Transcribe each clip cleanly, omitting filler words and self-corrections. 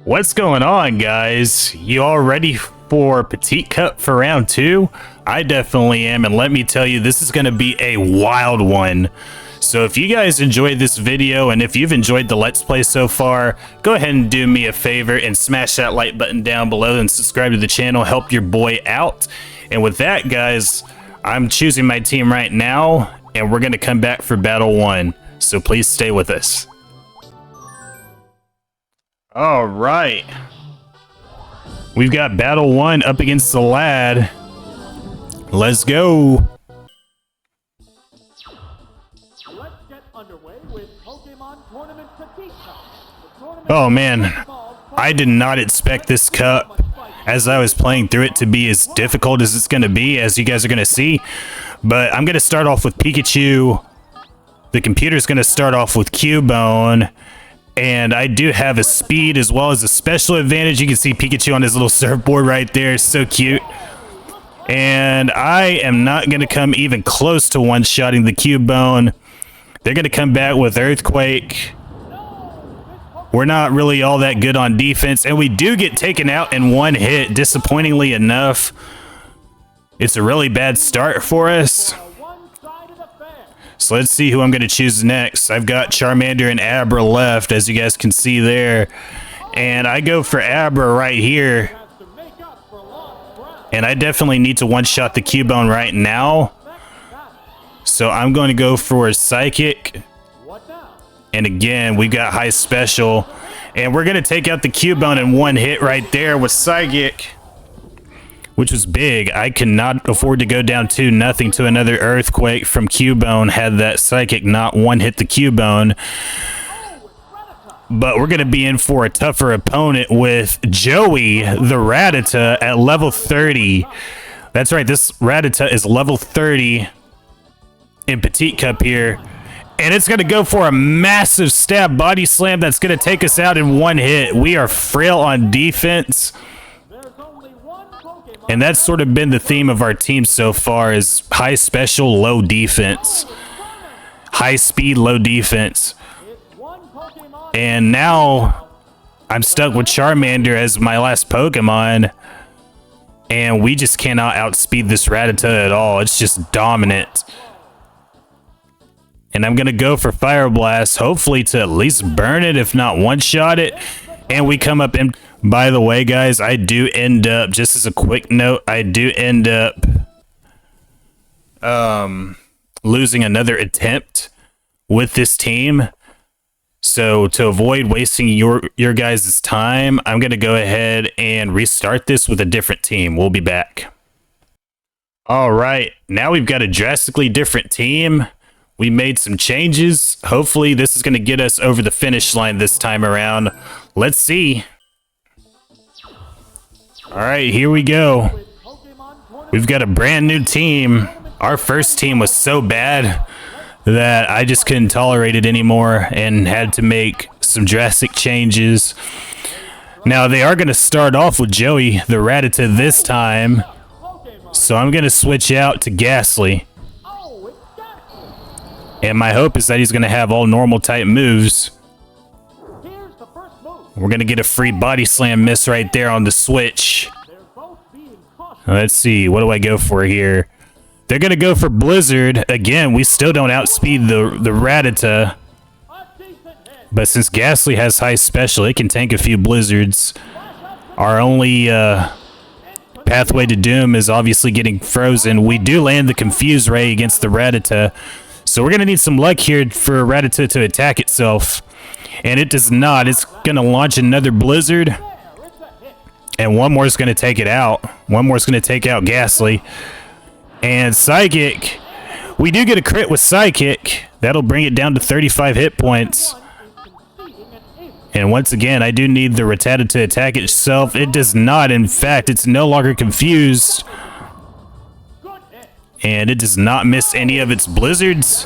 What's going on, guys? You all ready for Petit Cup for round 2? I definitely am, and let me tell you, this is going to be a wild one. So if you guys enjoyed this video, and if you've enjoyed the Let's Play so far, go ahead and do me a favor and smash that like button down below and subscribe to the channel. Help your boy out. And with that, guys, I'm choosing my team right now, and we're going to come back for Battle 1. So please stay with us. All right, we've got Battle 1 up against the lad. Let's go. Let's get underway with Pokemon Tournament Petit Cup. Oh man, I did not expect this cup as I was playing through it to be as difficult as it's going to be, as you guys are going to see. But I'm going to start off with Pikachu. The computer's going to start off with Cubone. And I do have a speed as well as a special advantage. You can see Pikachu on his little surfboard right there. So cute. And I am not going to come even close to one-shotting the Cubone. They're going to come back with Earthquake. We're not really all that good on defense. And we do get taken out in one hit, disappointingly enough. It's a really bad start for us. So let's see who I'm going to choose next. I've got Charmander and Abra left, as you guys can see there. And I go for Abra right here. And I definitely need to one-shot the Cubone right now. So I'm going to go for Psychic. And again, we've got High Special. And we're going to take out the Cubone in one hit right there with Psychic, which was big. I cannot afford to go down 2-0 to another Earthquake from Cubone had that Psychic not one-hit the Cubone. But we're going to be in for a tougher opponent with Joey, the Rattata, at level 30. That's right, this Rattata is level 30 in Petit Cup here. And it's going to go for a massive stab body slam that's going to take us out in one hit. We are frail on defense. And that's sort of been the theme of our team so far, is high special, low defense. High speed, low defense. And now I'm stuck with Charmander as my last Pokemon. And we just cannot outspeed this Rattata at all. It's just dominant. And I'm going to go for Fire Blast, hopefully to at least burn it, if not one-shot it. And we come up in... By the way, guys, I do end up, just as a quick note, I do end up losing another attempt with this team. So to avoid wasting your guys' time, I'm going to go ahead and restart this with a different team. We'll be back. All right, now we've got a drastically different team. We made some changes. Hopefully this is going to get us over the finish line this time around. Let's see. All right, here we go. We've got a brand new team. Our first team was so bad that I just couldn't tolerate it anymore and had to make some drastic changes. Now, they are going to start off with Joey, the Rattata, this time. So I'm going to switch out to Ghastly. And my hope is that he's going to have all normal type moves. We're going to get a free body slam miss right there on the switch. Let's see. What do I go for here? They're going to go for Blizzard. Again, we still don't outspeed the Rattata. But since Ghastly has high special, it can tank a few Blizzards. Our only pathway to doom is obviously getting frozen. We do land the Confuse Ray against the Rattata. So we're going to need some luck here for Rattata to attack itself. And it does not. It's going to launch another Blizzard. And one more is going to take it out. One more is going to take out Ghastly. And Psychic. We do get a crit with Psychic. That'll bring it down to 35 hit points. And once again, I do need the Rattata to attack itself. It does not. In fact, it's no longer confused. And it does not miss any of its Blizzards.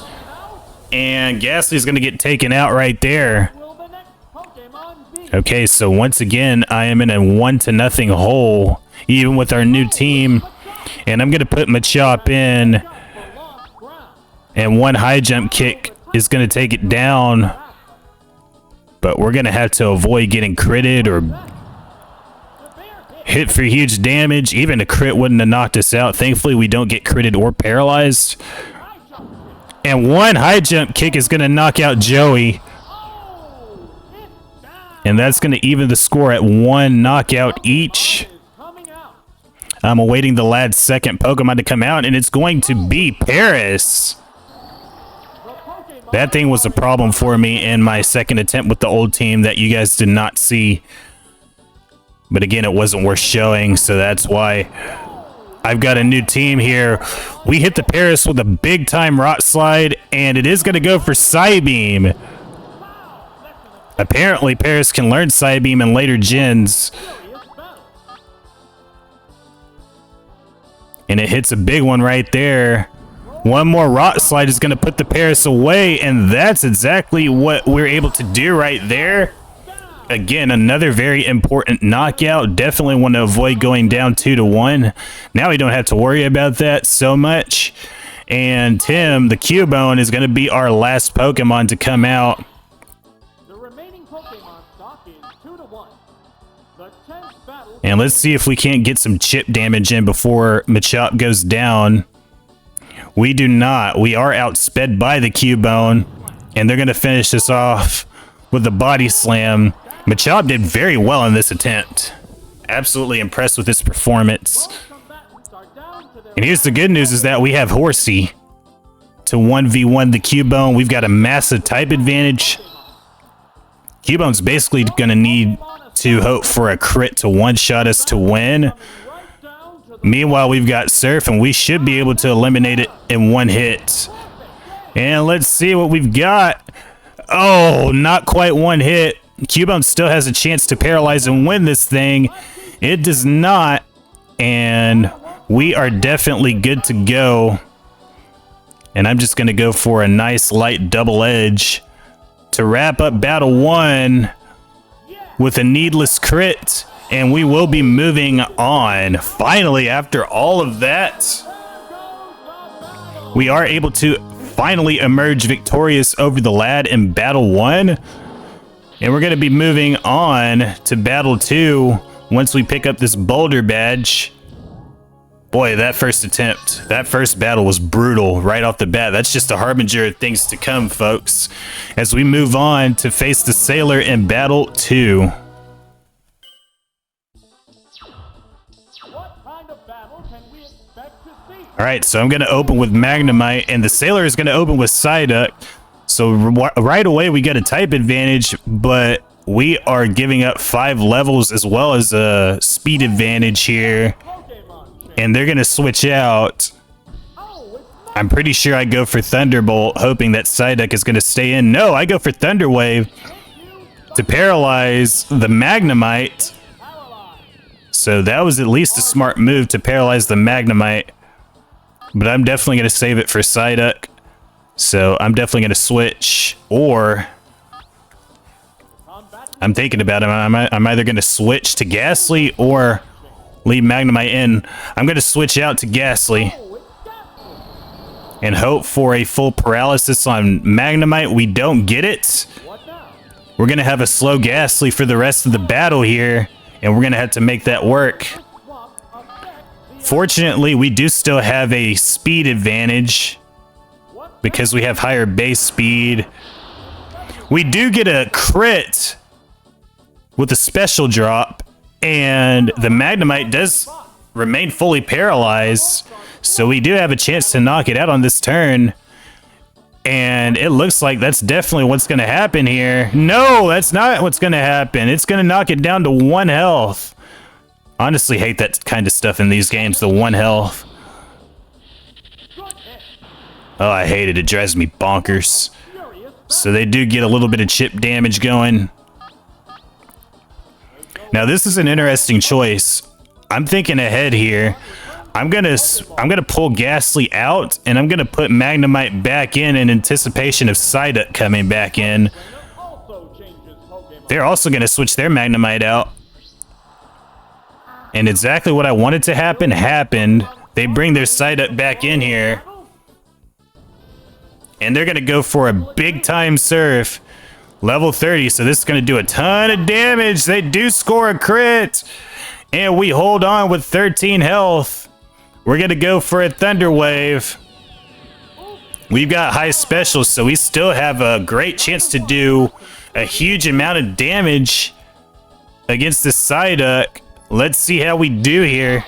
And Ghastly's going to get taken out right there. Okay, so once again, I am in a 1-0 hole, even with our new team. And I'm going to put Machop in. And one high jump kick is going to take it down. But we're going to have to avoid getting critted or hit for huge damage. Even a crit wouldn't have knocked us out. Thankfully, we don't get critted or paralyzed. And one high jump kick is going to knock out Joey. And that's going to even the score at 1 knockout each. I'm awaiting the lad's second Pokemon to come out, and it's going to be Paris. That thing was a problem for me in my second attempt with the old team that you guys did not see. But again, it wasn't worth showing, so that's why I've got a new team here. We hit the Paris with a big-time Rock Slide, and it is going to go for Psybeam. Apparently, Paris can learn Psybeam in later gens. And it hits a big one right there. One more Rock Slide is going to put the Paris away, and that's exactly what we're able to do right there. Again, another very important knockout. Definitely want to avoid going down 2-1. Now we don't have to worry about that so much. And Tim, the Cubone, is going to be our last Pokemon to come out. And let's see if we can't get some chip damage in before Machop goes down. We do not. We are outsped by the Cubone, and they're going to finish this off with the Body Slam. Machop did very well in this attempt. Absolutely impressed with his performance. And here's the good news is that we have Horsey to 1v1 the Cubone. We've got a massive type advantage. Cubone's basically going to need to hope for a crit to one-shot us to win. Meanwhile, we've got Surf, and we should be able to eliminate it in one hit. And let's see what we've got. Oh, not quite one hit. Cubone still has a chance to paralyze and win this thing. It does not. And we are definitely good to go. And I'm just going to go for a nice light double edge to wrap up Battle 1 with a needless crit. And we will be moving on. Finally, after all of that, we are able to finally emerge victorious over the lad in Battle 1. And we're going to be moving on to Battle 2 once we pick up this Boulder badge. Boy, that first attempt, that first battle was brutal right off the bat. That's just a harbinger of things to come, folks, as we move on to face the Sailor in Battle 2. All right, so I'm going to open with Magnemite, and the Sailor is going to open with Psyduck. So right away, we get a type advantage, but we are giving up 5 levels as well as a speed advantage here. And they're going to switch out. I'm pretty sure I go for Thunderbolt, hoping that Psyduck is going to stay in. No, I go for Thunder Wave to paralyze the Magnemite. So that was at least a smart move to paralyze the Magnemite. But I'm definitely going to save it for Psyduck. So I'm definitely going to switch, or I'm thinking about it. I'm either going to switch to Ghastly or leave Magnemite in. I'm going to switch out to Ghastly and hope for a full paralysis on Magnemite. We don't get it. We're going to have a slow Ghastly for the rest of the battle here, and we're going to have to make that work. Fortunately, we do still have a speed advantage because we have higher base speed. We do get a crit with a special drop, and the Magnemite does remain fully paralyzed, so we do have a chance to knock it out on this turn. And it looks like that's definitely what's going to happen here. No, that's not what's going to happen. It's going to knock it down to 1 health. Honestly, hate that kind of stuff in these games, the 1 health. Oh, I hate it. It drives me bonkers. So they do get a little bit of chip damage going. Now, this is an interesting choice. I'm thinking ahead here. I'm gonna pull Ghastly out, and I'm gonna put Magnemite back in anticipation of Psyduck coming back in. They're also gonna switch their Magnemite out. And exactly what I wanted to happen happened. They bring their Psyduck back in here. And they're going to go for a big-time Surf. Level 30, so this is going to do a ton of damage. They do score a crit. And we hold on with 13 health. We're going to go for a Thunder Wave. We've got high specials, so we still have a great chance to do a huge amount of damage against the Psyduck. Let's see how we do here.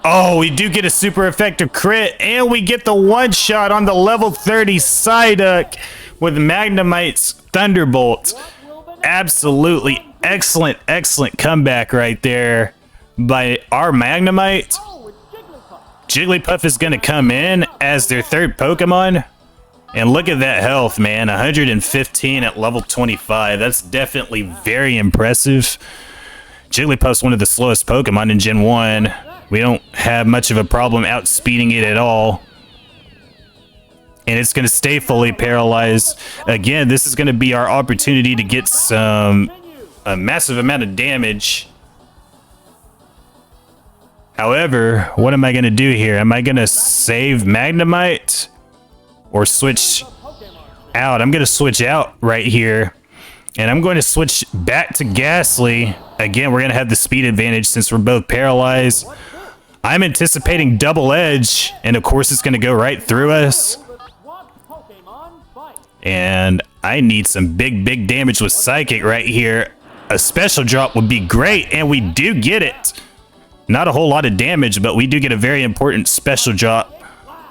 Oh, we do get a super effective crit, and we get the one-shot on the level 30 Psyduck with Magnemite's Thunderbolt. Absolutely excellent, excellent comeback right there by our Magnemite. Jigglypuff is going to come in as their third Pokemon. And look at that health, man. 115 at level 25. That's definitely very impressive. Jigglypuff's one of the slowest Pokemon in Gen 1. We don't have much of a problem outspeeding it at all. And it's going to stay fully paralyzed. Again, this is going to be our opportunity to get a massive amount of damage. However, what am I going to do here? Am I going to save Magnemite or switch out? I'm going to switch out right here. And I'm going to switch back to Ghastly. Again, we're going to have the speed advantage since we're both paralyzed. I'm anticipating Double Edge, and of course it's going to go right through us. And I need some big damage with Psychic right here. A special drop would be great, and we do get it. Not a whole lot of damage, but we do get a very important special drop.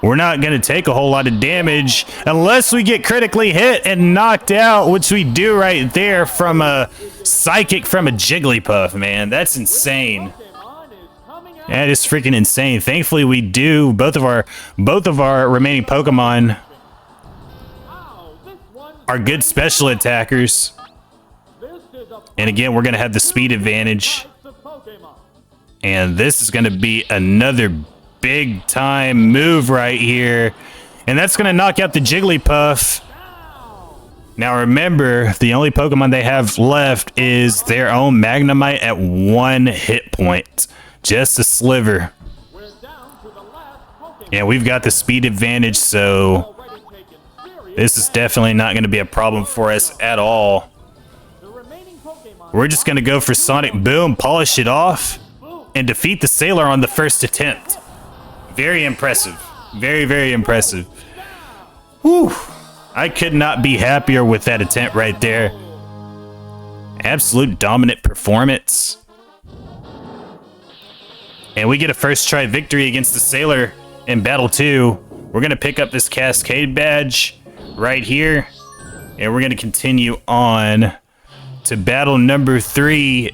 We're not going to take a whole lot of damage unless we get critically hit and knocked out, which we do right there from a Psychic from a Jigglypuff, man. That's insane. That is freaking insane. Thankfully, we do. Both of our remaining Pokemon are good special attackers. And again, we're going to have the speed advantage. And this is going to be another big time move right here. And that's going to knock out the Jigglypuff. Now remember, the only Pokemon they have left is their own Magnemite at 1 hit point. Just a sliver. Yeah, we've got the speed advantage, so this is definitely not going to be a problem for us at all. We're just going to go for Sonic Boom, polish it off, and defeat the Sailor on the first attempt. Very impressive. Very impressive. Whew. I could not be happier with that attempt right there. Absolute dominant performance. And we get a first try victory against the Sailor in Battle 2. We're going to pick up this Cascade badge right here. And we're going to continue on to Battle number 3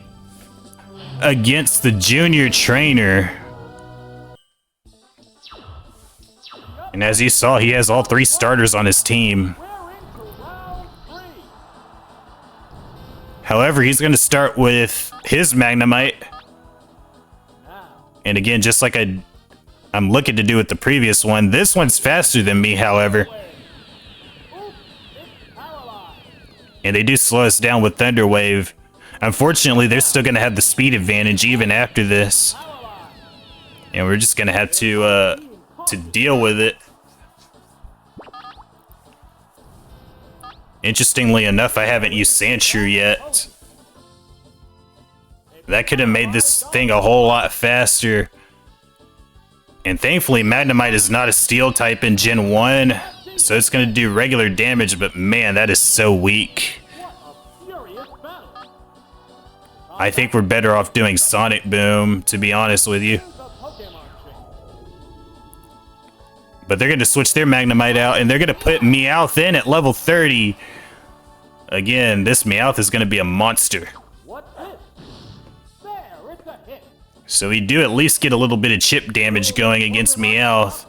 against the Junior Trainer. And as you saw, he has all 3 starters on his team. However, he's going to start with his Magnemite. And again, just like I'm looking to do with the previous one, this one's faster than me, however. And they do slow us down with Thunder Wave. Unfortunately, they're still going to have the speed advantage even after this. And we're just going to have to deal with it. Interestingly enough, I haven't used Sandshrew yet. That could have made this thing a whole lot faster. And thankfully, Magnemite is not a steel type in Gen 1, so it's going to do regular damage, but man, that is so weak. I think we're better off doing Sonic Boom, to be honest with you. But they're going to switch their Magnemite out, and they're going to put Meowth in at level 30. Again, this Meowth is going to be a monster. So we do at least get a little bit of chip damage going against Meowth.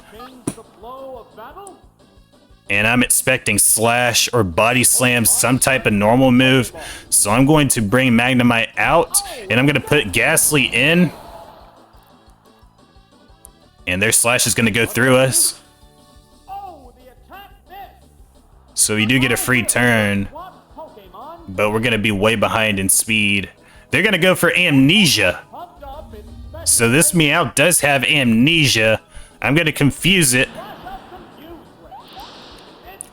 And I'm expecting Slash or Body Slam, some type of normal move. So I'm going to bring Magnemite out, and I'm going to put Ghastly in. And their Slash is going to go through us. So we do get a free turn, but we're going to be way behind in speed. They're going to go for Amnesia. So this Meowth does have Amnesia. I'm going to confuse it.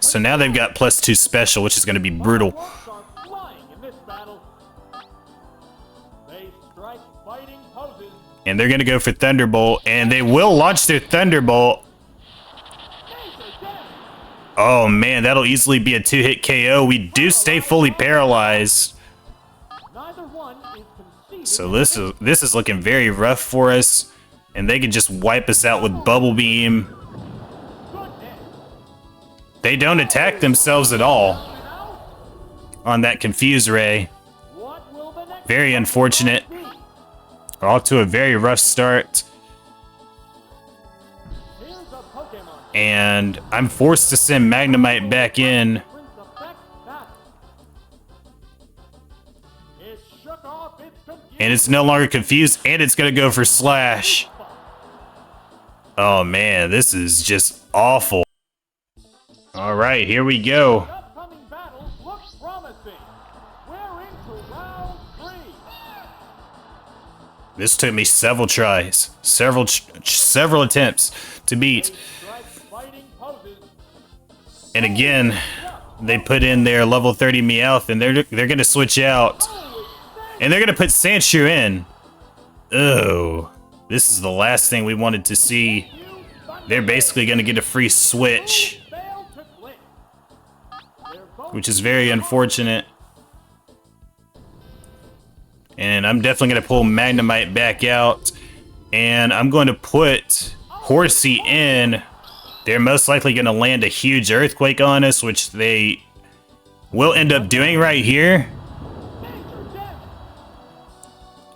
So now they've got +2 special, which is going to be brutal. Fireworks are flying in this battle. They strike fighting poses. And they're going to go for Thunderbolt, and they will launch their Thunderbolt. Oh man, that'll easily be a 2-hit KO. We do stay fully paralyzed. Neither one is conceding. So this is looking very rough for us, and they can just wipe us out with Bubble Beam. They don't attack themselves at all on that Confuse Ray. What will the next Very unfortunate. be? We're off to a very rough start, Here's a Pokemon. and I'm forced to send Magnemite back in. Brings effect back. It shook off its confusion. And it's no longer confused, and it's gonna go for Slash. Oh man, this is just awful. Alright, here we go. Upcoming battles look promising. We're into round 3. This took me several tries, several attempts to beat. Strike fighting poses. And again, they put in their level 30 Meowth, and they're gonna switch out. And they're gonna put Sandshrew in. Oh, this is the last thing we wanted to see. They're basically gonna get a free switch, Failed to click. They're both which is very unfortunate. And I'm definitely gonna pull Magnemite back out, and I'm going to put Horsey in. They're most likely gonna land a huge Earthquake on us, which they will end up doing right here. major damage.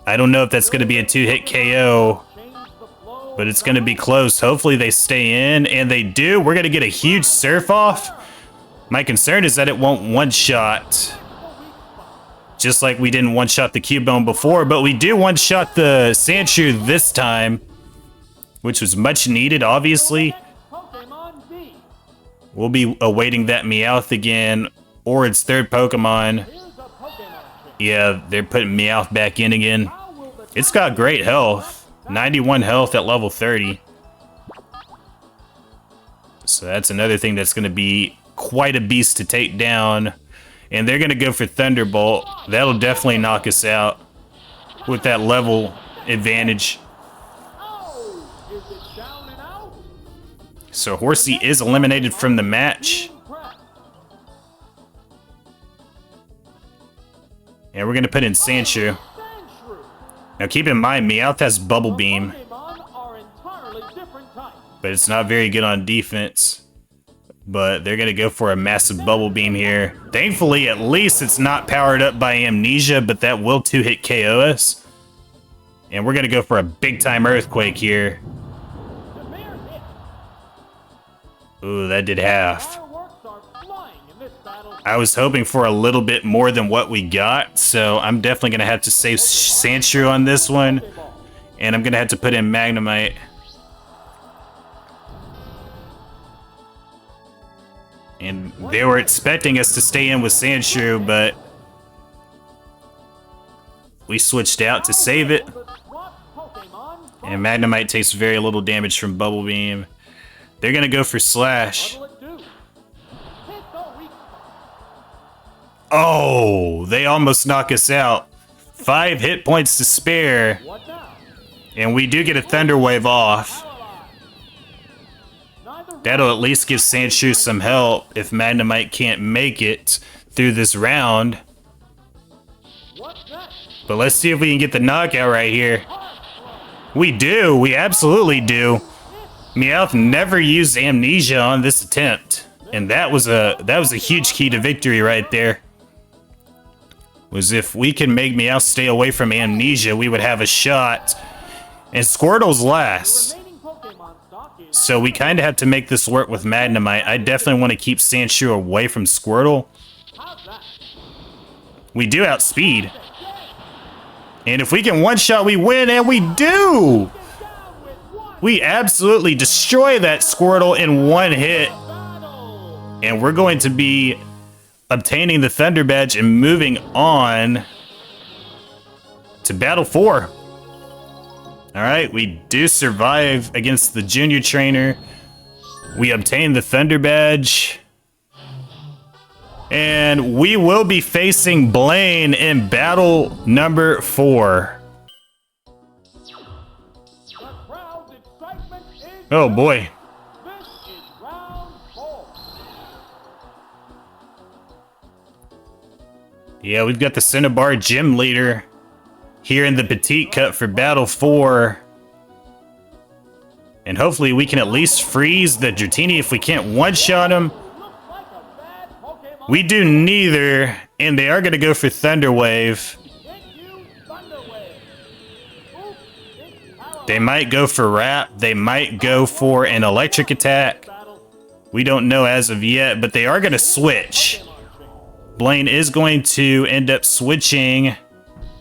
I don't know if that's gonna be a 2-hit KO. Change the flow. But it's going to be close. Hopefully they stay in, and they do. We're going to get a huge Surf Off. My concern is that it won't one-shot, just like we didn't one-shot the Cubone before, but we do one-shot the Sandshrew this time, which was much needed, obviously. Pokemon D. We'll be awaiting that Meowth again, or its third Pokemon. Here's a Pokemon change. Yeah, they're putting Meowth back in again. How will the It's got great health. 91 health at level 30. So that's another thing that's going to be quite a beast to take down. And they're going to go for Thunderbolt. That'll definitely knock us out with that level advantage. Oh, is it down and out? So Horsey is eliminated from the match. Press. And we're going to put in Sandshrew. Sandshrew. Now keep in mind, Meowth has Bubble Beam, Pokemon are entirely different types. but it's not very good on defense. But they're going to go for a massive Bubble Beam here. Thankfully, at least it's not powered up by Amnesia, but that will 2-hit KO us. And we're going to go for a big-time Earthquake here. Severe hit. Ooh, that did half. Fireworks are flying in this battle. I was hoping for a little bit more than what we got, so I'm definitely going to have to save Sandshrew on this one. And I'm going to have to put in Magnemite. And they were expecting us to stay in with Sandshrew, but we switched out to save it. The swap Pokemon And Magnemite takes very little damage from Bubble Beam. They're going to go for Slash. will it do? Hit the weak spot. Oh, they almost knock us out. 5 hit points to spare. What now? And we do get a Thunder Wave off. Neither That'll at least give Sandshrew some help if Magnemite can't make it through this round. What's next? But let's see if we can get the knockout right here. We do. We absolutely do. Meowth never used Amnesia on this attempt, and that was a huge key to victory right there. Was if we can make Meowth stay away from Amnesia, we would have a shot. And Squirtle's last. Remaining Pokemon stock is So we kind of have to make this work with Magnemite. I definitely want to keep Sandshrew away from Squirtle. how's that? We do outspeed. And if we can one-shot, we win, and we do! Down with one We absolutely destroy that Squirtle in one hit. battle. And we're going to be obtaining the Thunder Badge and moving on to Battle 4. Alright, we do survive against the Junior Trainer. We obtain the Thunder Badge. And we will be facing Blaine in battle number 4. The crowd's excitement is Oh boy. this is round 4. Yeah, we've got the Cinnabar gym leader here in the Petit Cup for battle 4. And hopefully we can at least freeze the Dratini if we can't one-shot him. Looks like a bad Pokemon. We do neither, and they are going to go for Thunder Wave. Hit you, Thunder Wave. Oops, it's power They might go for Wrap. They might go for an Electric Attack. battle. We don't know as of yet, but they are going to switch. Blaine is going to end up switching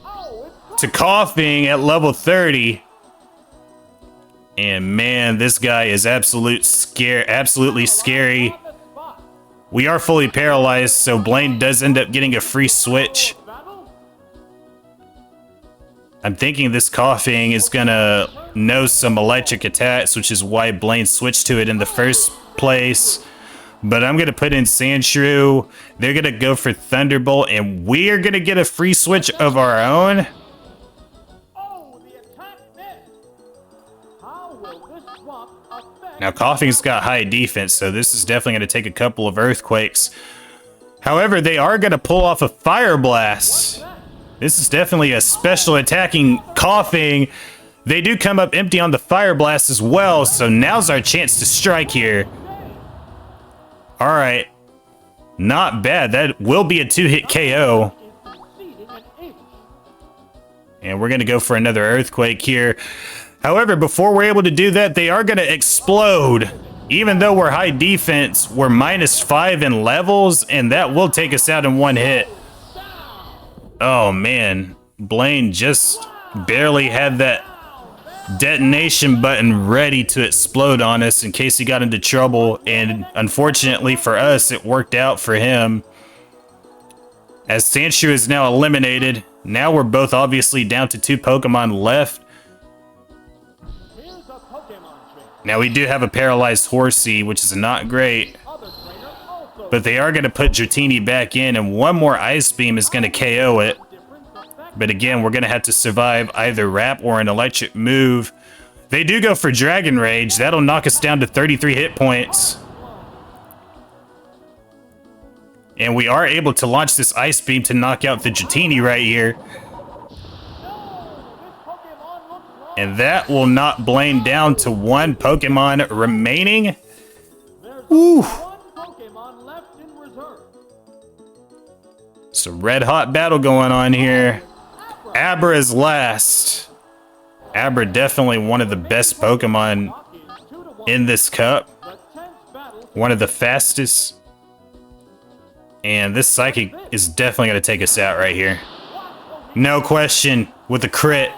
Oh, it's to Coughing at level 30. And man, this guy is absolutely scary. on the spot. We are fully paralyzed, so Blaine does end up getting a free switch. Battle. I'm thinking this Coughing is gonna know some electric attacks, which is why Blaine switched to it in the first place. But I'm gonna put in Sandshrew. They're gonna go for Thunderbolt, and we are gonna get a free switch of our own. Oh, the attack missed. How will this swap affect? Now, Coughing's got high defense, so this is definitely gonna take a couple of Earthquakes. However, they are gonna pull off a Fire Blast. This is definitely a special attacking Coughing. They do come up empty on the Fire Blast as well, so now's our chance to strike here. All right, not bad. That will be a 2-hit KO. Is conceding an inch. And we're gonna go for another Earthquake here. However, before we're able to do that, they are gonna explode. Even though we're high defense, we're -5 in levels, and that will take us out in one hit. Oh man, Blaine just barely had that detonation button ready to explode on us in case he got into trouble, and unfortunately for us, it worked out for him. As Sandshrew is now eliminated, now we're both obviously down to 2 Pokemon left. Here's a Pokemon trainer. Now we do have a paralyzed Horsey, which is not great, Other trainer also but they are going to put Dratini back in, and one more Ice Beam is going to KO it. different effect. But again, we're going to have to survive either Wrap or an electric move. They do go for Dragon Rage. That'll knock us down to 33 hit points. And we are able to launch this Ice Beam to knock out the Dratini right here. This Pokemon looks lost. And that will knock Blaine down to 1 Pokemon remaining. There's Ooh. one Pokemon left in reserve. It's a red hot battle going on here. Abra is last. Abra definitely one of the best Pokemon Clock is 2-1. in this cup. The tense battle. One of the fastest. And this Psychic is definitely going to take us out right here. No question with a crit.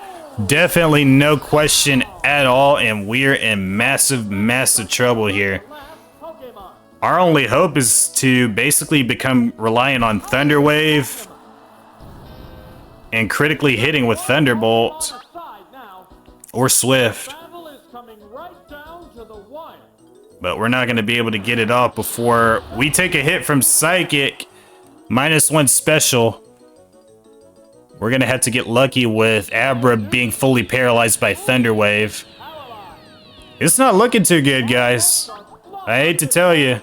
Definitely no question at all. And we're in massive, massive trouble here. Last Pokemon. Our only hope is to basically become reliant on Thunder Wave and critically hitting with Thunderbolt On the side now. or Swift. Battle is coming right down to the wire. But we're not going to be able to get it off before we take a hit from Psychic. -1 special. We're going to have to get lucky with Abra being fully paralyzed by Thunder Wave. It's not looking too good, guys. I hate to tell you.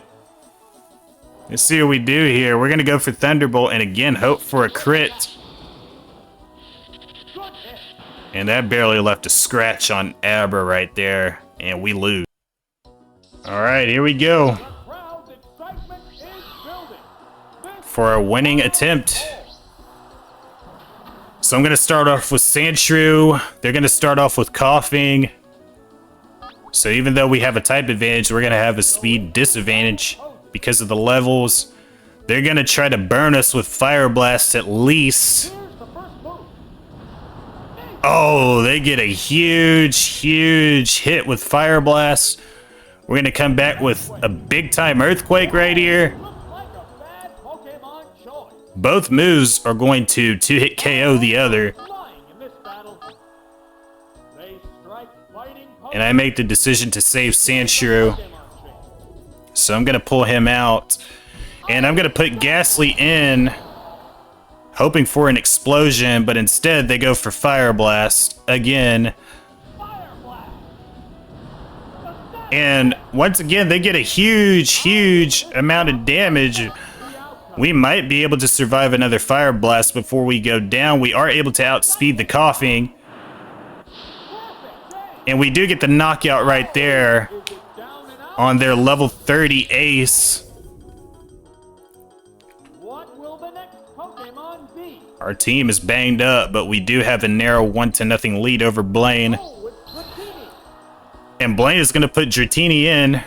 Let's see what we do here. We're going to go for Thunderbolt and again hope for a crit. Good hit. And that barely left a scratch on Abra right there. And we lose. Alright, here we go. Crowd's excitement is building. This For a winning attempt. So I'm going to start off with Sandshrew. They're going to start off with Coughing. So even though we have a type advantage, we're going to have a speed disadvantage because of the levels. They're going to try to burn us with Fire Blast at least. here's the first move. Oh, they get a huge, huge hit with Fire Blast. We're going to come back with a big-time Earthquake right here. Looks like a bad Pokemon choice. Both moves are going to 2-hit KO the other. Flying in this battle. They strike fighting And I make the decision to save Sandshrew. Pokemon trainer. So I'm going to pull him out. And I'm going to put Ghastly in, hoping for an explosion, but instead they go for Fire Blast again. And once again, they get a huge amount of damage. We might be able to survive another Fire Blast before we go down. We are able to outspeed the Coughing. And we do get the knockout right there on their level 30 ace. What will the next Pokemon be? Our team is banged up, but we do have a narrow 1-0 lead over Blaine. Oh, it's Dratini. And Blaine is going to put Dratini in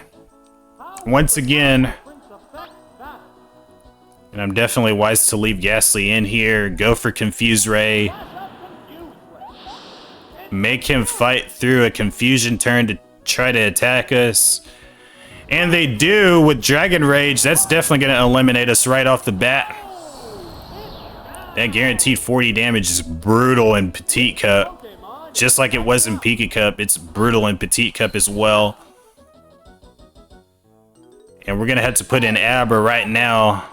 once again. Prince affect that. And I'm definitely wise to leave Ghastly in here. Go for Confuse Ray. Flash up Confuse Ray. Make him fight through a Confusion turn to try to attack us. And they do with Dragon Rage. That's definitely going to eliminate us right off the bat. That guaranteed 40 damage is brutal in Petit Cup. Pokemon Just like it was in Pika Cup, it's brutal in Petit Cup as well. And we're going to have to put in Abra right now.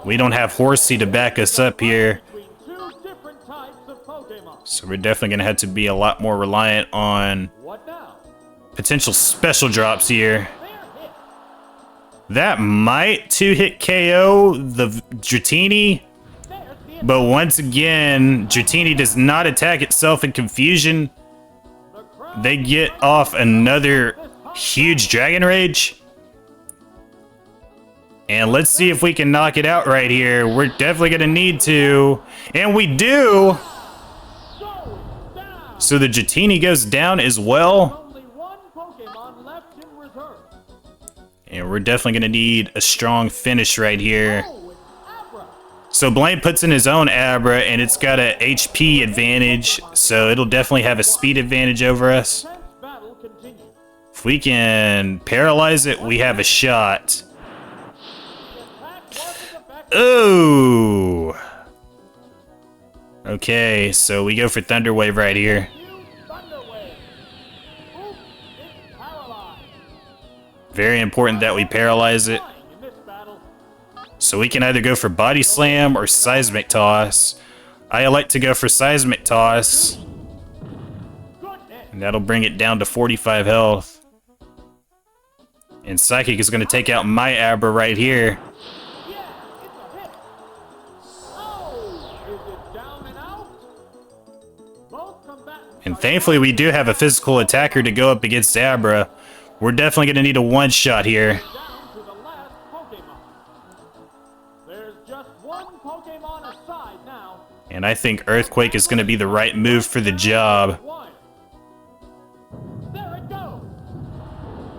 We don't have Horsey to back us up here. between two different types of Pokemon. So we're definitely going to have to be a lot more reliant on What now? potential special drops here. Fair hit. That might 2-hit KO the Dratini. There's the But once again, Dratini does not attack itself in Confusion. crowd. They get off another huge Dragon Rage. And let's see if we can knock it out right here. We're definitely going to need to. And we do. Going down. So the Dratini goes down as well. Only one Pokemon left in reserve. And we're definitely going to need a strong finish right here. Oh, it's Abra. So Blaine puts in his own Abra, and it's got a HP advantage. So it'll definitely have a speed advantage over us. Tense battle continues. If we can paralyze it, we have a shot. The attack wasn't effective. Ooh. Okay, so we go for Thunder Wave right here. Use Thunder Wave. Oops, it's paralyzed. Very important that we paralyze it. Flying in this battle. So we can either go for Body Slam or Seismic Toss. I like to go for Seismic Toss, Goodness. and that'll bring it down to 45 health. And Psychic is going to take out my Abra right here. Yeah, it's a hit. Oh, is it down and out? Both combatants And are thankfully we do have a physical attacker to go up against Abra. We're definitely going to need a one-shot here. down to the last Pokemon. There's just one Pokemon aside now. And I think Earthquake is going to be the right move for the job. One. There it goes.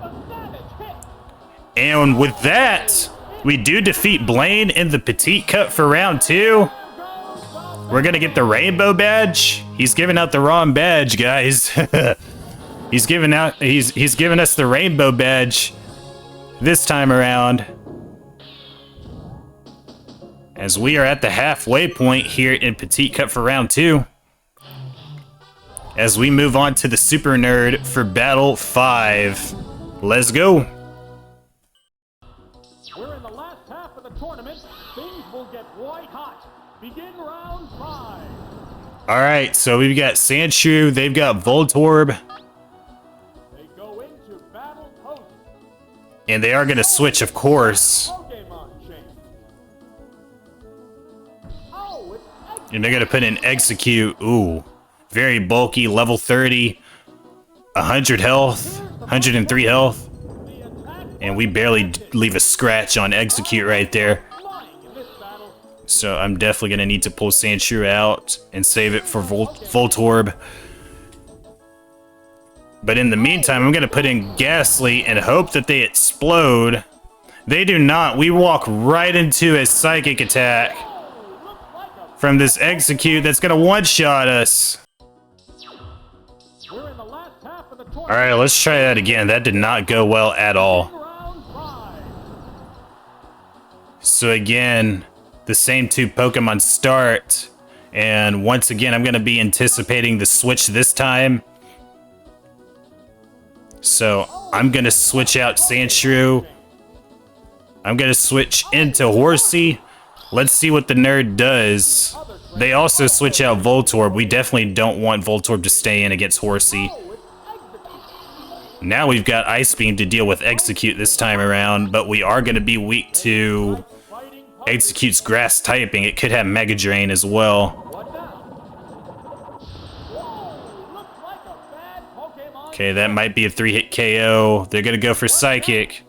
A savage hit. And with that, we do defeat Blaine in the Petit Cup for round 2. We're going to get the Rainbow Badge. He's giving out the wrong badge, guys. He's giving us the Rainbow Badge this time around. As we are at the halfway point here in Petit Cup for round 2. As we move on to the Super Nerd for Battle 5. Let's go. We're in the last half of the tournament. Things will get white hot. Begin round 5. All right, so we've got Sandshrew. They've got Voltorb. They go into battle pose. And they are going to switch, of course. Pokemon change. Oh, it's Execute. And they're going to put in Execute. Ooh, very bulky, level 30. 100 health, 103 health. The attack And we barely leave a scratch on Execute right there. flying in this battle. So I'm definitely going to need to pull Sandshrew out and save it for Voltorb. But in the meantime, I'm going to put in Ghastly and hope that they explode. They do not. We walk right into a Psychic attack Looks like a. from this Execute that's going to one-shot us. We're in the last half of the All tournament. right, let's try that again. That did not go well at all. Round 5. So again, the same two Pokemon start. And once again, I'm going to be anticipating the switch this time. So I'm going to switch out Sandshrew. I'm gonna switch into Horsey. Let's see what the nerd does. They also switch out Voltorb. We definitely don't want Voltorb to stay in against Horsey. Now we've got Ice Beam to deal with Execute this time around, but we are going to be weak to Execute's Grass typing. It could have Mega Drain as well. Okay, that might be a 3-hit KO. They're going to go for Psychic.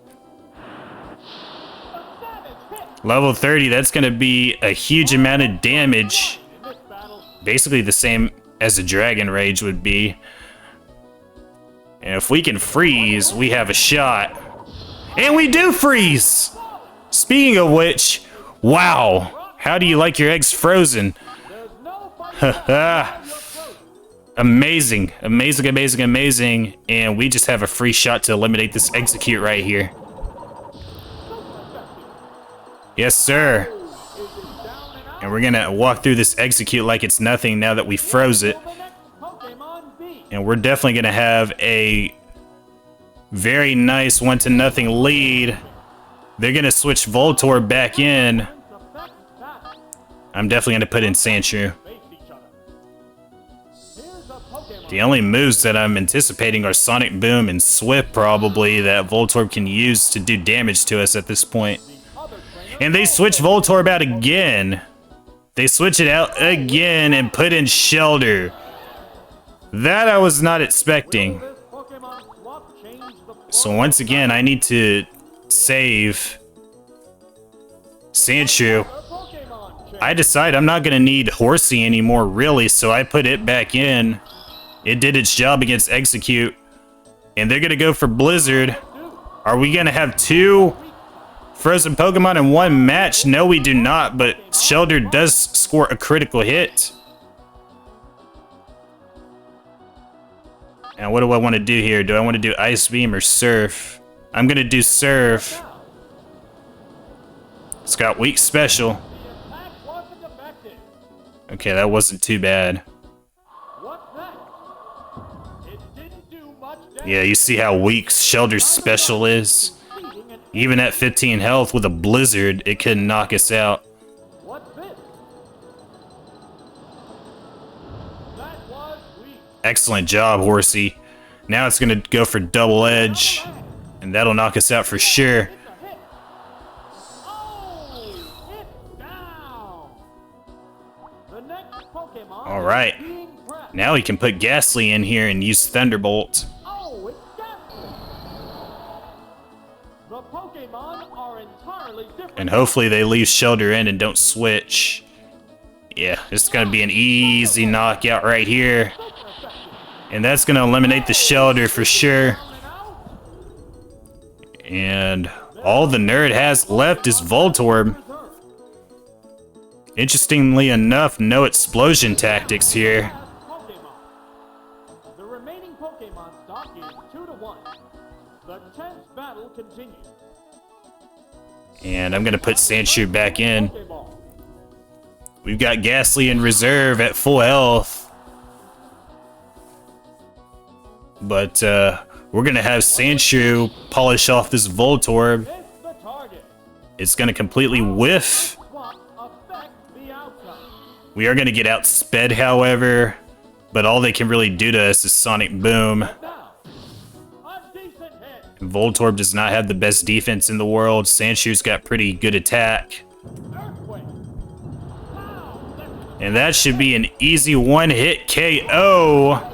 Level 30, that's going to be a huge amount of damage. Basically the same as a Dragon Rage would be. And if we can freeze, we have a shot. And we do freeze! Speaking of which, wow. How do you like your eggs frozen? Haha. Amazing, amazing, amazing, amazing. And we just have a free shot to eliminate this Execute right here. Yes, sir. And we're gonna walk through this Execute like it's nothing now that we froze it. And we're definitely gonna have a very nice 1-0 lead. They're gonna switch Voltorb back in. I'm definitely gonna put in Sandshrew. The only moves that I'm anticipating are Sonic Boom and Swift, probably, that Voltorb can use to do damage to us at this point. And they switch Voltorb out again. They switch it out again and put in Shelter. That I was not expecting. So once again, I need to save Sandshrew. I decide I'm not going to need Horsey anymore, really, so I put it back in. It did its job against Execute. And they're going to go for Blizzard. Are we going to have 2 frozen Pokemon in one match? No, we do not, but Shelter does score a critical hit. Now, what do I want to do here? Do I want to do Ice Beam or Surf? I'm going to do Surf. It's got weak special. Okay, that wasn't too bad. Yeah, you see how weak Shelter's special is? Even at 15 health with a Blizzard, it couldn't knock us out. Excellent job, Horsey. Now it's going to go for Double Edge, and that'll knock us out for sure. All right. Now we can put Ghastly in here and use Thunderbolt. And hopefully they leave Shelter in and don't switch. Yeah, it's going to be an easy knockout right here. And that's going to eliminate the Shelter for sure. And all the nerd has left is Voltorb. Interestingly enough, no explosion tactics here. The remaining Pokemon stock is 2-1. The tense battle continues. And I'm going to put Sandshrew back in. We've got Ghastly in reserve at full health. But we're going to have Sandshrew polish off this Voltorb. It's going to completely whiff. We are going to get outsped, however. But all they can really do to us is Sonic Boom. And Voltorb does not have the best defense in the world. Sandshrew's got pretty good attack. And that should be an easy one-hit KO.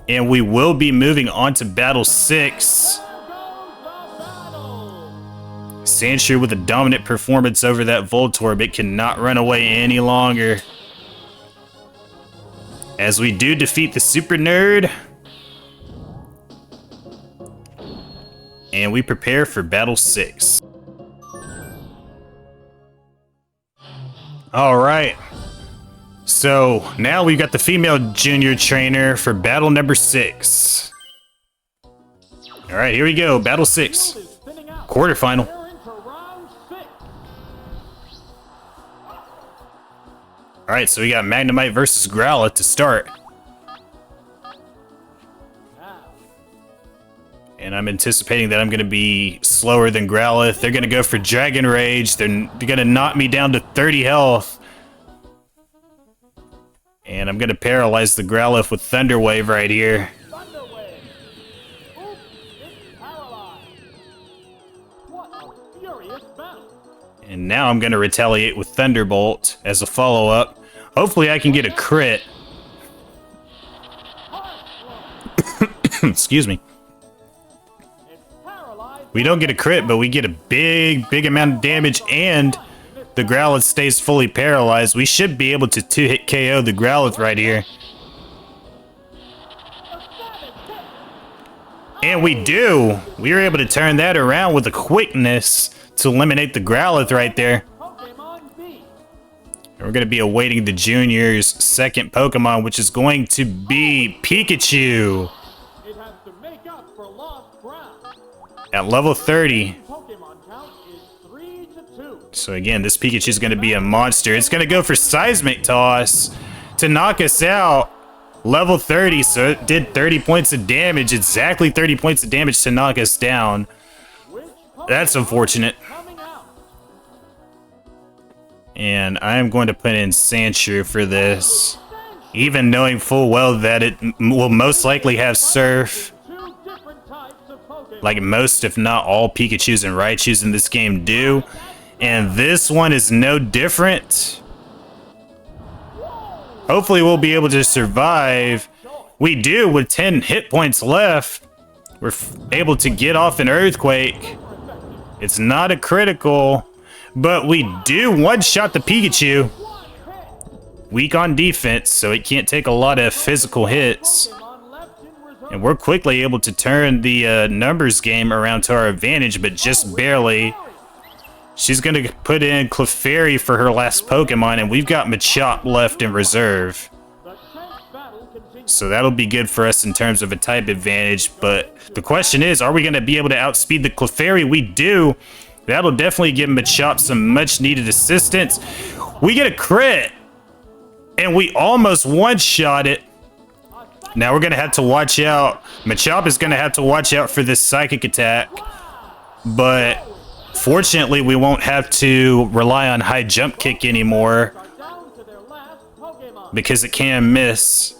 And we will be moving on to Battle 6. Sandshrew with a dominant performance over that Voltorb. It cannot run away any longer. As we do defeat the Super Nerd. And we prepare for Battle 6. Alright. So, now we've got the female junior trainer for battle number 6. Alright, here we go. Battle 6. Quarterfinal. Alright, so we got Magnemite versus Growlithe to start. And I'm anticipating that I'm going to be slower than Growlithe. They're going to go for Dragon Rage. They're going to knock me down to 30 health. And I'm going to paralyze the Growlithe with Thunder Wave right here. Thunder Wave. Oops, it's paralyzed. What a furious battle. And now I'm going to retaliate with Thunderbolt as a follow-up. Hopefully I can get a crit. Excuse me. We don't get a crit, but we get a big amount of damage, and the Growlithe stays fully paralyzed. We should be able to two-hit KO the Growlithe right here. And we do. We were able to turn that around with a quickness to eliminate the Growlithe right there. And we're going to be awaiting the Junior's second Pokemon, which is going to be Pikachu. It has to make up for lost ground. At level 30. Pokemon count is 3-2. So again, this Pikachu is going to be a monster. It's going to go for Seismic Toss to knock us out. Level 30, so it did 30 points of damage. Exactly 30 points of damage to knock us down. That's unfortunate. And I'm going to put in Sandshrew for this. Even knowing full well that it will most likely have Surf. Like most, if not all, Pikachus and Raichus in this game do. And this one is no different. Hopefully we'll be able to survive. We do with 10 hit points left. We're able to get off an Earthquake. It's not a critical, but we do one-shot the Pikachu. Weak on defense, so it can't take a lot of physical hits. And we're quickly able to turn the numbers game around to our advantage, but just barely. She's going to put in Clefairy for her last Pokemon, and we've got Machop left in reserve. So that'll be good for us in terms of a type advantage, but the question is, are we going to be able to outspeed the Clefairy? We do. That'll definitely give Machop some much-needed assistance. We get a crit, and we almost one-shot it. Now we're going to have to watch out. Machop is going to have to watch out for this Psychic attack, but fortunately, we won't have to rely on high jump kick anymore because it can miss.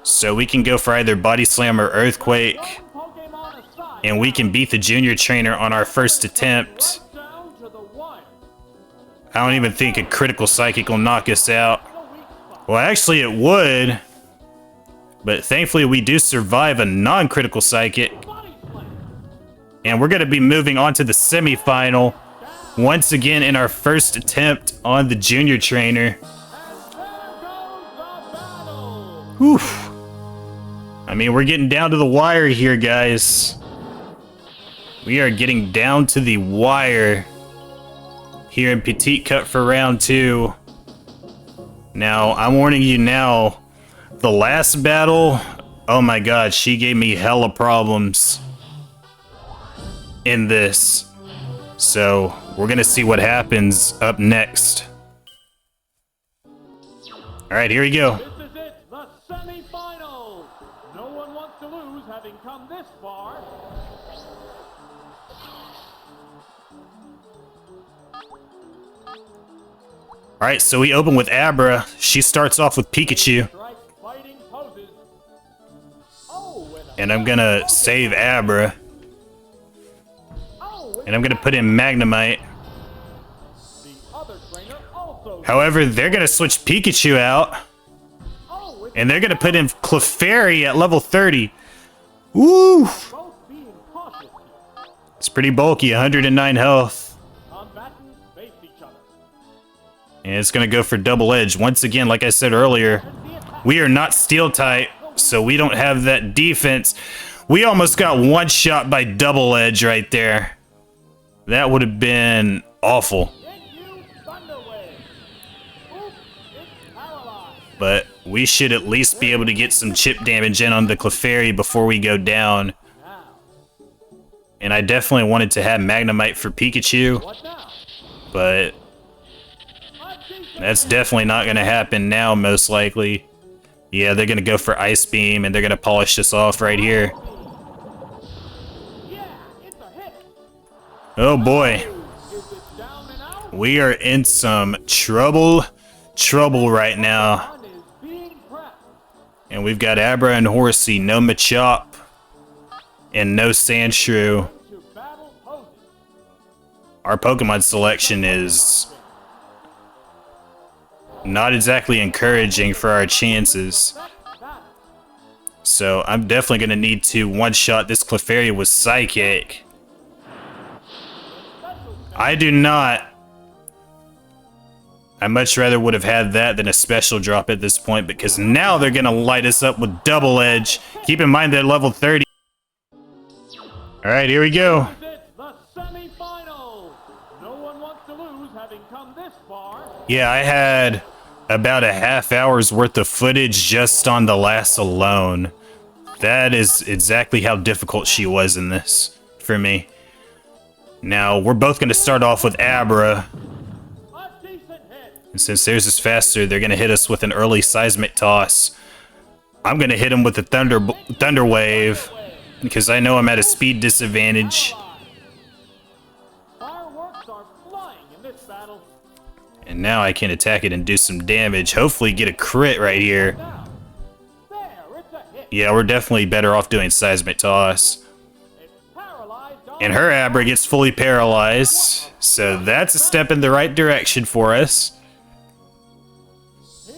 So we can go for either Body Slam or Earthquake, and we can beat the Junior Trainer on our first attempt. I don't even think a critical Psychic will knock us out. Well, actually it would, but thankfully we do survive a non-critical Psychic. And we're going to be moving on to the semifinal once again in our first attempt on the Junior Trainer. Whew. I mean, we're getting down to the wire here, guys. We are getting down to the wire here in Petit Cup for round 2. Now, I'm warning you now, the last battle, oh my god, she gave me hella problems in this. So we're gonna see what happens up next. Alright, here we go. This is it, the semifinals. No one wants to lose having come this far. Alright, so we open with Abra. She starts off with Pikachu. And I'm gonna save Abra. And I'm going to put in Magnemite. However, they're going to switch Pikachu out. And they're going to put in Clefairy at level 30. Woo! It's pretty bulky, 109 health. And it's going to go for Double Edge. Once again, like I said earlier, we are not Steel type, so we don't have that defense. We almost got one shot by Double Edge right there. That would have been awful. But we should at least be able to get some chip damage in on the Clefairy before we go down. And I definitely wanted to have Magnemite for Pikachu, but that's definitely not going to happen now, most likely. Yeah, they're going to go for Ice Beam, and they're going to polish this off right here. Yeah, it's a hit. Oh boy. Is it down and out? We are in some trouble right now. One is being pressed. And we've got Abra and Horsey, no Machop, and no Sandshrew. To battle poses. Our Pokemon selection is not exactly encouraging for our chances. That. So I'm definitely going to need to one-shot this Clefairy with Psychic. I do not. I much rather would have had that than a special drop at this point, because now they're going to light us up with Double Edge. Keep in mind they're level 30. Alright, here we go. Is it the semifinal? No one wants to lose having come this far. Yeah, I had about a half hour's worth of footage just on the last alone. That is exactly how difficult she was in this for me. Now, we're both going to start off with Abra. A decent hit. And since theirs is faster, they're going to hit us with an early Seismic Toss. I'm going to hit them with the Thunder Wave, because I know I'm at a speed disadvantage. Fireworks are flying in this battle. And now I can attack it and do some damage. Hopefully get a crit right here. Now, there, it's a hit. Yeah, we're definitely better off doing Seismic Toss. It's paralyzed on. And her Abra gets fully paralyzed. So that's a step in the right direction for us.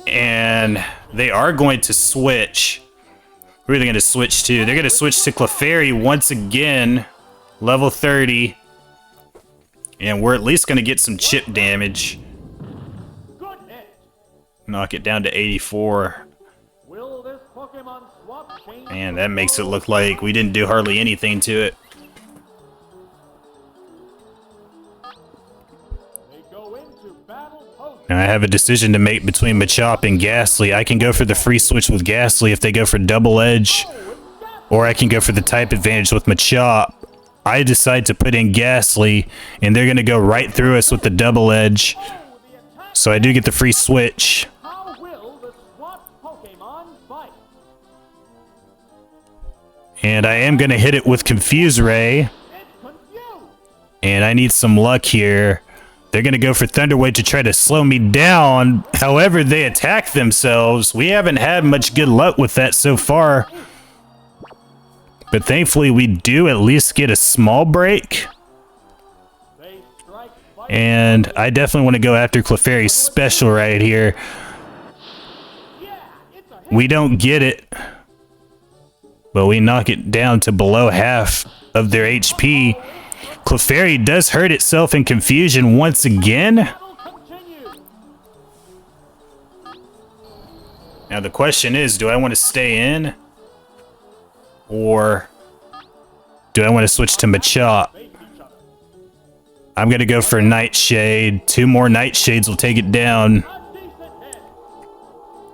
And they are going to switch. Who are they going to switch to? They're going to switch to Clefairy once again. Level 30. And we're at least going to get some chip damage. Good hit. Knock it down to 84. Will this Pokemon swap change? Man, that makes it look like we didn't do hardly anything to it. They go into battle poses. Now I have a decision to make between Machop and Ghastly. I can go for the free switch with Ghastly if they go for Double Edge, or I can go for the type advantage with Machop. I decide to put in Ghastly, and they're going to go right through us with the Double Edge. So I do get the free switch. How will the swap Pokemon fight? And I am going to hit it with Confuse Ray. It's confused. And I need some luck here. They're going to go for Thunder Wave to try to slow me down. However, they attack themselves. We haven't had much good luck with that so far. But thankfully, we do at least get a small break. They strike fight. And I definitely want to go after Clefairy's special right here. Yeah, it's a hit. We don't get it. But we knock it down to below half of their HP. Clefairy does hurt itself in confusion once again. Battle continues. Now the question is, do I want to stay in? Or do I want to switch to Machop? Face each other. I'm going to go for Nightshade. 2 more Nightshades will take it down. A decent hit.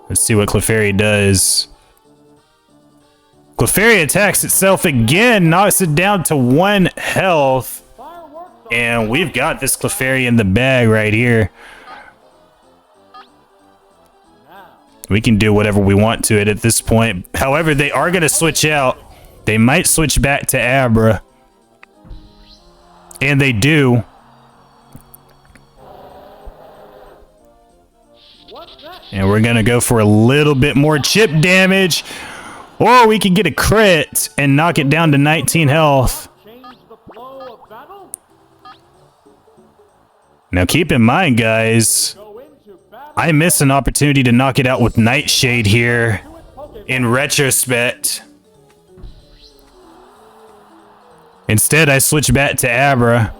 Let's see what Clefairy does. Clefairy attacks itself again, knocks it down to 1 health. Fireworks are And we've got this Clefairy in the bag right here. now. We can do whatever we want to it at this point. However, they are going to switch out. They might switch back to Abra. And they do. What's that? And we're going to go for a little bit more chip damage. Or we can get a crit and knock it down to 19 health. Change the flow of battle. Now keep in mind, guys, Go into battle. I miss an opportunity to knock it out with Nightshade here. To its Pokemon. In retrospect. Instead, I switched back to Abra.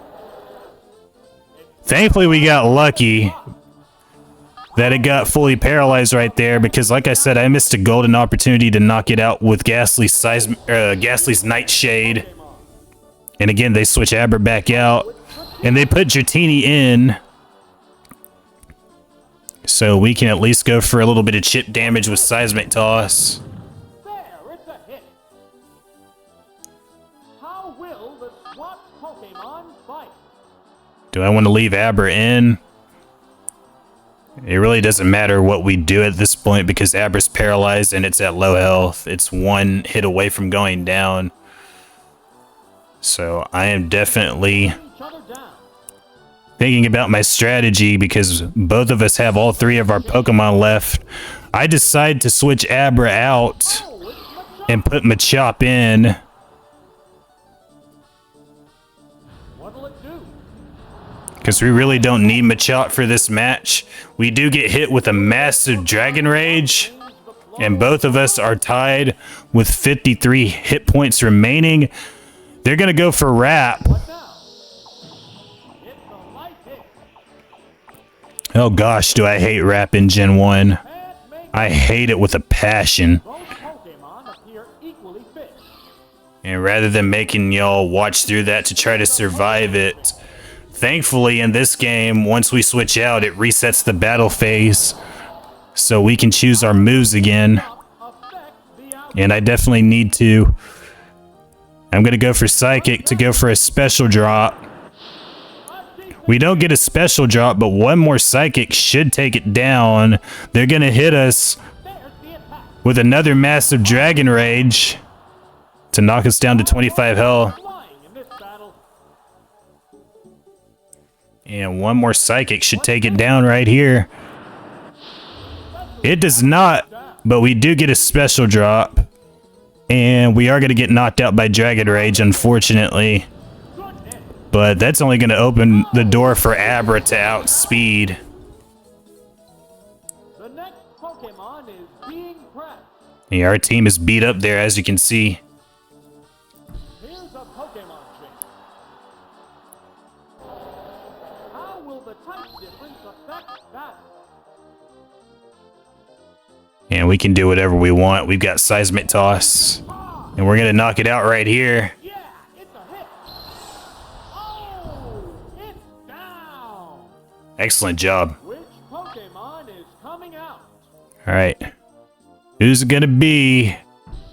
Thankfully, we got lucky that it got fully paralyzed right there, because like I said, I missed a golden opportunity to knock it out with Ghastly's Nightshade. And again, they switch Abra back out, and they put Dratini in. So we can at least go for a little bit of chip damage with Seismic Toss. There, it's a hit. How will the swap Pokemon fight? Do I want to leave Abra in? It really doesn't matter what we do at this point because Abra's paralyzed and it's at low health. It's one hit away from going down. So I am definitely thinking about my strategy because both of us have all three of our Pokemon left. I decide to switch Abra out and put Machop in. Because we really don't need Machop for this match. We do get hit with a massive Dragon Rage. And both of us are tied with 53 hit points remaining. They're going to go for Wrap. Oh gosh, do I hate Wrap in Gen 1. I hate it with a passion. And rather than making y'all watch through that to try to survive it, thankfully in this game, once we switch out, it resets the battle phase. So we can choose our moves again. And I definitely need to. I'm going to go for Psychic to go for a special drop. We don't get a special drop, but one more Psychic should take it down. They're going to hit us with another massive Dragon Rage to knock us down to 25 health. And one more Psychic should take it down right here. It does not, but we do get a special drop. And we are going to get knocked out by Dragon Rage, unfortunately. But that's only going to open the door for Abra to outspeed. The next Pokemon is being pressed. Yeah, our team is beat up there, as you can see. Here's a Pokemon trick. How will the type difference affect that? And we can do whatever we want. We've got Seismic Toss. And we're going to knock it out right here. Yeah, it's a hit. Oh, it's down. Excellent job. Which Pokemon is coming out? All right. Who's it going to be?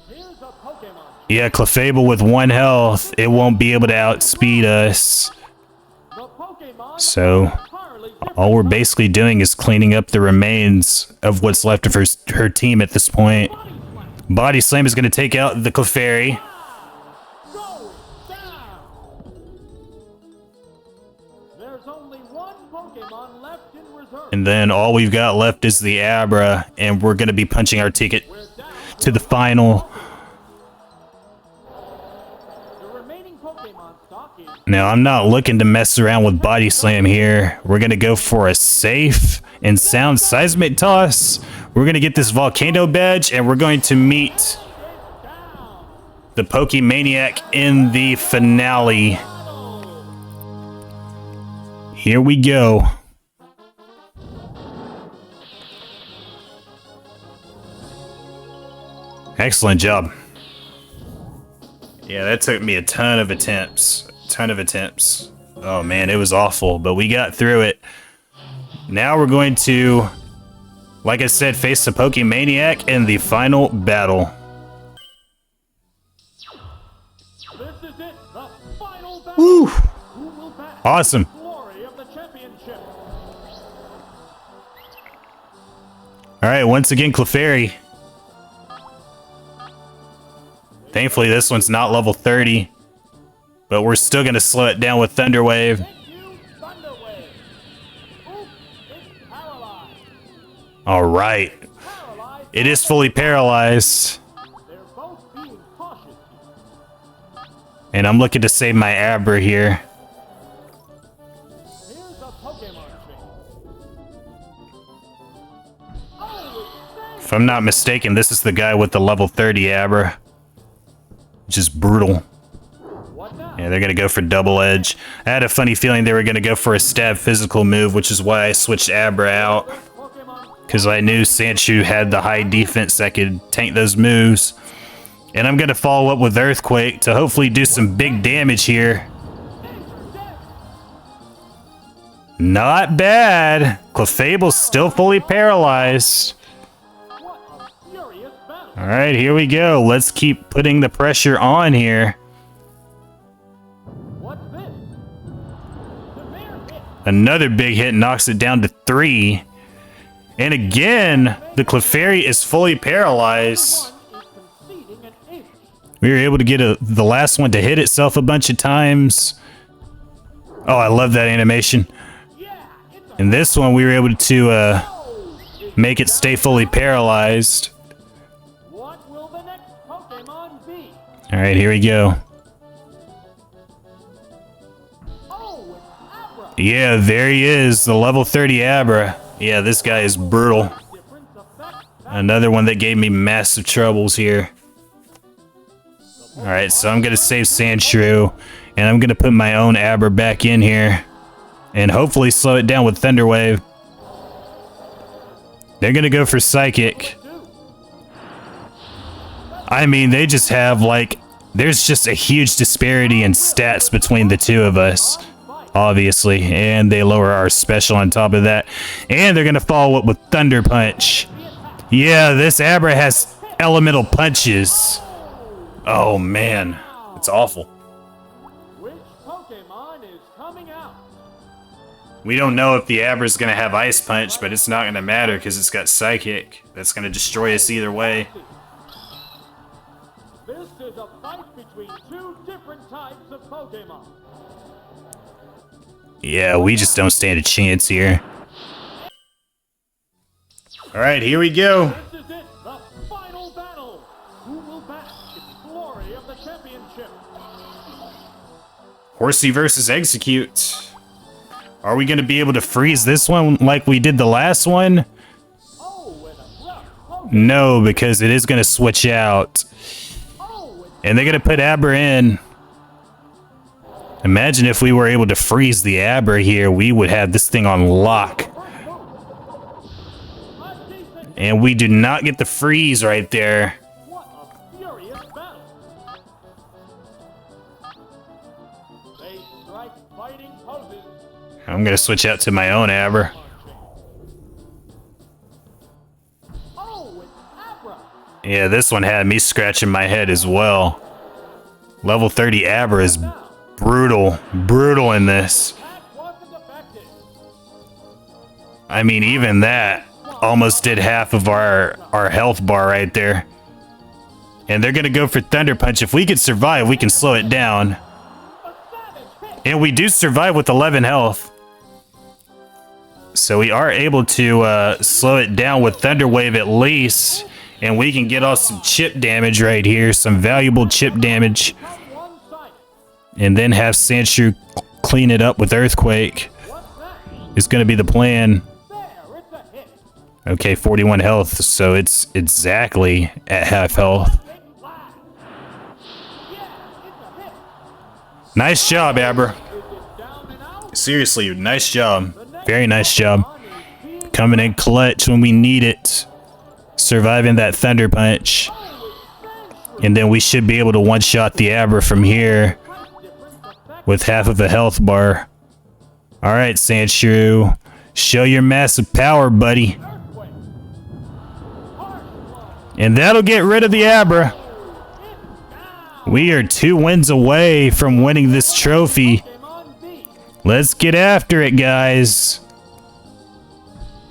Here's a Pokemon. Yeah, Clefable with 1 health. It won't be able to outspeed us. The Pokemon So entirely different. all we're basically doing is cleaning up the remains of what's left of her team at this point. Body Slam is going to take out the Clefairy. Going down. There's only one Pokemon left in reserve. And then all we've got left is the Abra. And we're going to be punching our ticket to the final. The remaining Pokemon stock is Now, I'm not looking to mess around with Body Slam here. We're going to go for a safe and sound Seismic Toss. We're going to get this Volcano badge, and we're going to meet the PKMNIAC in the finale. Here we go. Excellent job. Yeah, that took me a ton of attempts. Oh man, it was awful, but we got through it. Now we're going to, like I said, face the PKMNIAC in the final battle. This is it, the final battle. Woo! Who will bat Awesome. the glory of the championship? All right, once again, Clefairy. Thankfully, this one's not level 30, but we're still going to slow it down with Thunder Wave. Thank you, Thunder Wave. Oops, it's paralyzed. All right. Paralyzed. It is fully paralyzed. They're both being cautious. And I'm looking to save my Abra here. Here's a Pokemon trick. Oh, If I'm not mistaken, this is the guy with the level 30 Abra. Just brutal. what now? Yeah, they're going to go for Double Edge. I had a funny feeling they were going to go for a stab physical move, which is why I switched Abra out. Pokemon Because I knew Sandshrew had the high defense that could tank those moves. And I'm going to follow up with Earthquake to hopefully do some big damage here. Not bad. Clefable's still fully paralyzed. what a furious battle. All right, here we go. Let's keep putting the pressure on here. What's this? Severe hit. Another big hit knocks it down to 3. And again, the Clefairy is fully paralyzed. We were able to get the last one to hit itself a bunch of times. Oh, I love that animation. And this one, we were able to make it stay fully paralyzed. What will the next Pokemon be? All right, here we go. Oh, it's Abra. Yeah, there he is, the level 30 Abra. Yeah, this guy is brutal. Different effect. Another one that gave me massive troubles here. All right, so I'm gonna save Sandshrew, and I'm gonna put my own Abra back in here, and hopefully slow it down with Thunder Wave. They're gonna go for Psychic. I mean, they just have like, there's just a huge disparity in stats between the two of us, obviously, and they lower our special on top of that, and they're gonna follow up with Thunder Punch. Yeah, this Abra has elemental punches. Oh man, it's awful. Which Pokemon is coming out? We don't know if the Abra's gonna have Ice Punch, but it's not gonna matter because it's got Psychic. That's gonna destroy us either way. This is a fight between two different types of Pokemon. Yeah, we just don't stand a chance here. All right, here we go. This is it, the final battle. Who will bask in the glory of the championship? Horsey versus Execute. Are we going to be able to freeze this one like we did the last one? Oh, and a rough Pokemon. No, because it is going to switch out. Oh, And they're going to put Abra in. Imagine if we were able to freeze the Abra here, we would have this thing on lock. a decent. And we do not get the freeze right there. What a furious battle. They strike fighting poses. I'm going to switch out to my own Abra. Oh, it's Abra. Yeah, this one had me scratching my head as well. Level 30 Abra is brutal. Brutal in this. That wasn't effective. I mean, even that almost did half of our health bar right there. And they're going to go for Thunder Punch. If we could survive, we can slow it down. A savage hit. And we do survive with 11 health. So we are able to slow it down with Thunder Wave at least. And we can get off some chip damage right here. Some valuable chip damage. One-sided. And then have Sandshrew clean it up with Earthquake. What's that? Is going to be the plan. There, it's a hit. Okay, 41 health. So it's exactly at half health. Big blast. Yeah, it's a hit. Nice job, Abra. Is it down and out? Seriously, nice job. Very nice job. Coming in clutch when we need it. Surviving that Thunder Punch. And then we should be able to one-shot the Abra from here with half of a health bar. Alright, Sandshrew. Show your massive power, buddy. Earthquake. And that'll get rid of the Abra. We are 2 wins away from winning this trophy. Pokemon B. Let's get after it, guys.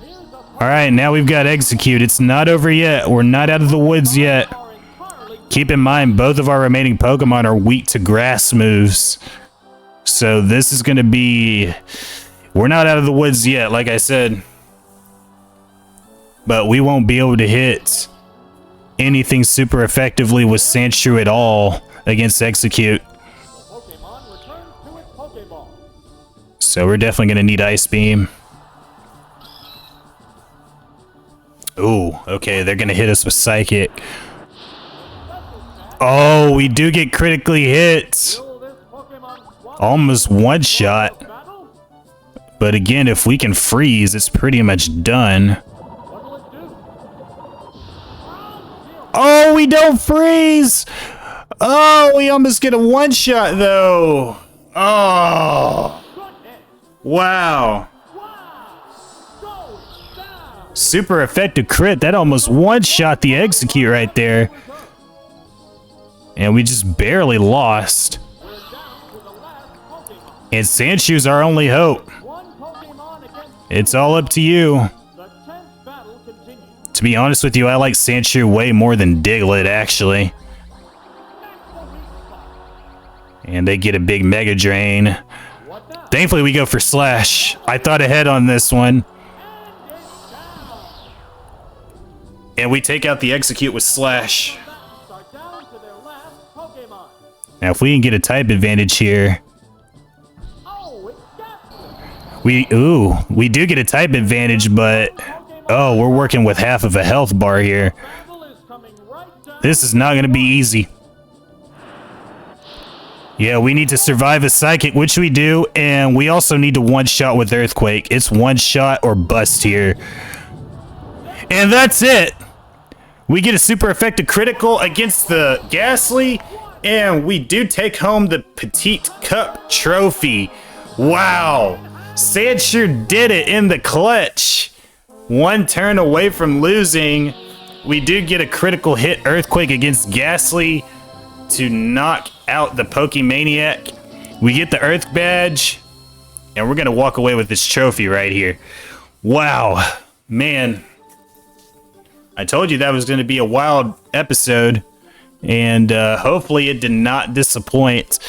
Here's a Alright, now we've got Execute. It's not over yet. We're not out of the woods yet. are entirely Keep in mind, both of our remaining Pokemon are weak to grass moves. So this is going to be... We're not out of the woods yet, like I said. But we won't be able to hit anything super effectively with Sandshrew at all against Execute. Pokemon returns to its Pokeball. So we're definitely going to need Ice Beam. Ooh, okay, they're going to hit us with Psychic. Oh, we do get critically hit. Will this Pokemon swallow Almost one shot. battle? But again, if we can freeze, it's pretty much done. What will it do? Oh, we don't freeze! Oh, we almost get a one shot though. Oh, Goodness! wow. Wow! Goes down! Super effective crit. That almost one shot the Execute right there. And we just barely lost. We're down to the last Pokemon. And Sandshew's our only hope. One Pokemon against It's all up to you. the 10th battle To be honest with you, I like Sandshrew way more than Diglett, actually. And they get a big Mega Drain. Thankfully, we go for Slash. I thought ahead on this one. And we take out the Execute with Slash. Now, if we can get a type advantage here. We do get a type advantage, but... Oh, we're working with half of a health bar here. This is not going to be easy. Yeah, we need to survive a Psychic, which we do, and we also need to one-shot with Earthquake. It's one-shot or bust here. And that's it! We get a super effective critical against the Ghastly, and we do take home the Petit Cup trophy. Wow! Sandshrew did it in the clutch. One turn away from losing. We do get a critical hit Earthquake against Ghastly to knock out the PKMNIAC. We get the Earth Badge, and we're going to walk away with this trophy right here. Wow. Man. I told you that was going to be a wild episode, and hopefully it did not disappoint.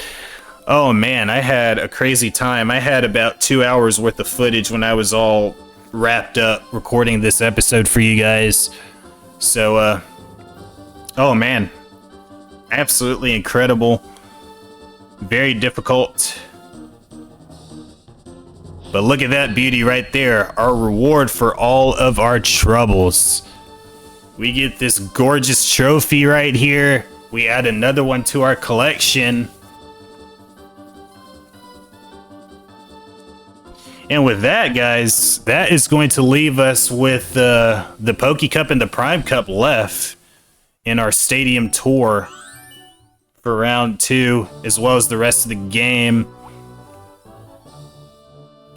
Oh man, I had a crazy time. I had about 2 hours worth of footage when I was all wrapped up recording this episode for you guys. So, oh man, absolutely incredible. Very difficult. But look at that beauty right there. Our reward for all of our troubles. We get this gorgeous trophy right here. We add another one to our collection. And with that, guys, that is going to leave us with the Poké Cup and the Prime Cup left in our stadium tour for round 2, as well as the rest of the game.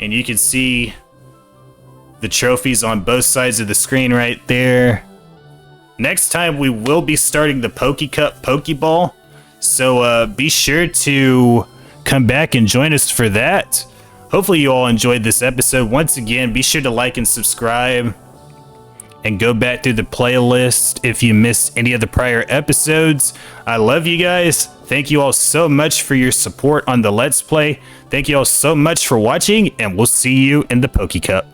And you can see the trophies on both sides of the screen right there. Next time, we will be starting the Poké Cup Pokeball. So be sure to come back and join us for that. Hopefully you all enjoyed this episode. Once again, be sure to like and subscribe and go back through the playlist if you missed any of the prior episodes. I love you guys. Thank you all so much for your support on the Let's Play. Thank you all so much for watching, and we'll see you in the Poké Cup.